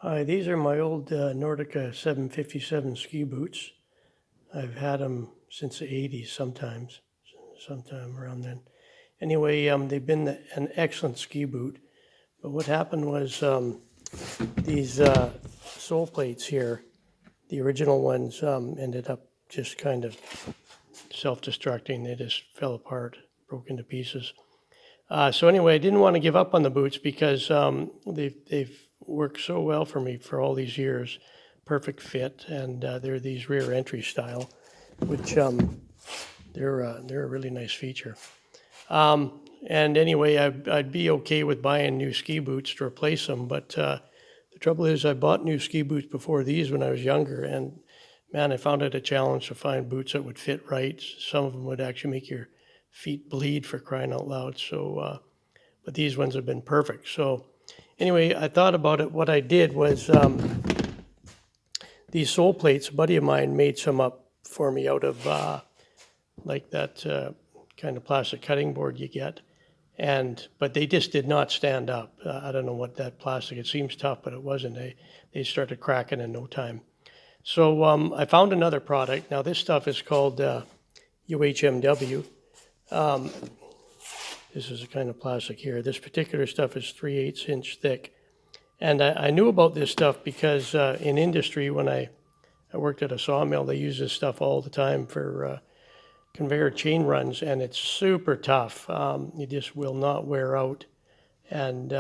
Hi, these are my old Nordica 757 ski boots. I've had them since the 80s sometime around then. Anyway, they've been an excellent ski boot. But what happened was these sole plates here, the original ones, ended up just kind of self-destructing. They just fell apart, broke into pieces. So anyway, I didn't want to give up on the boots because they've worked so well for me for all these years. Perfect fit, and they're these rear entry style, which they're a really nice feature. And anyway, I'd be okay with buying new ski boots to replace them, but the trouble is I bought new ski boots before these when I was younger, and man, I found it a challenge to find boots that would fit right. Some of them would actually make your feet bleed, for crying out loud. So, but these ones have been perfect. So anyway, I thought about it. What I did was these sole plates, a buddy of mine made some up for me out of like that kind of plastic cutting board you get. But they just did not stand up. I don't know what that plastic, it seems tough, but it wasn't. They started cracking in no time. So I found another product. Now this stuff is called UHMW. This is a kind of plastic here. This particular stuff is 3/8 inch thick. And I knew about this stuff because in industry, when I worked at a sawmill, they use this stuff all the time for conveyor chain runs, and it's super tough. It just will not wear out. And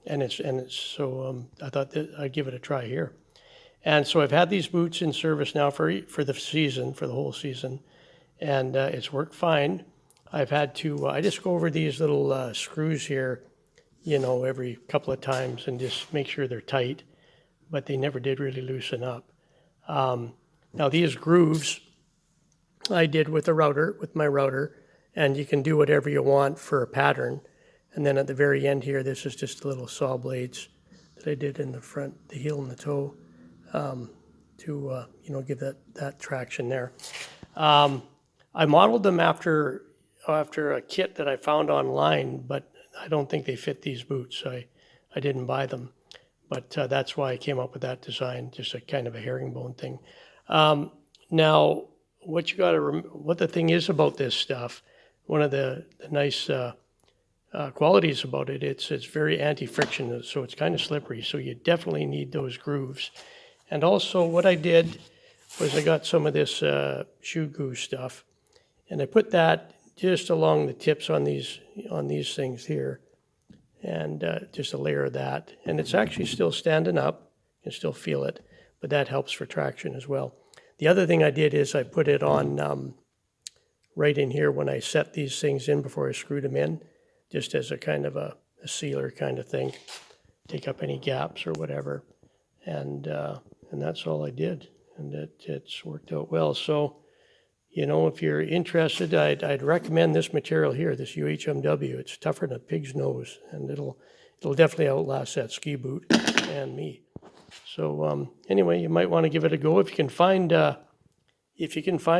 it's so I thought that I'd give it a try here. And so I've had these boots in service now for the season, for the whole season, and it's worked fine. I've had to, I just go over these little screws here, every couple of times and just make sure they're tight, but they never did really loosen up. Now these grooves I did with my router, and you can do whatever you want for a pattern. And then at the very end here, this is just little saw blades that I did in the front, the heel and the toe, to give that traction there. I modeled them after a kit that I found online, but I don't think they fit these boots. I didn't buy them, but that's why I came up with that design, just a kind of a herringbone thing. Now, what the thing is about this stuff, one of the nice qualities about it, it's very anti-friction, so it's kind of slippery. So you definitely need those grooves. And also, what I did was I got some of this shoe glue stuff, and I put that just along the tips on these things here, and just a layer of that. And it's actually still standing up. You can still feel it, but that helps for traction as well. The other thing I did is I put it on right in here when I set these things in before I screwed them in, just as a kind of a sealer kind of thing, take up any gaps or whatever. And that's all I did, and it's worked out well. So, if you're interested, I'd recommend this material here, this UHMW. It's tougher than a pig's nose, and it'll definitely outlast that ski boot and me. So anyway, you might want to give it a go if you can find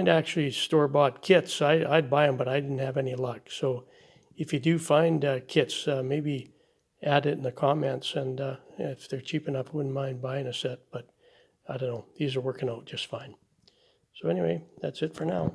actually store-bought kits. I'd buy them, but I didn't have any luck. So if you do find kits, maybe add it in the comments, and if they're cheap enough, I wouldn't mind buying a set. But I don't know, these are working out just fine. So anyway, that's it for now.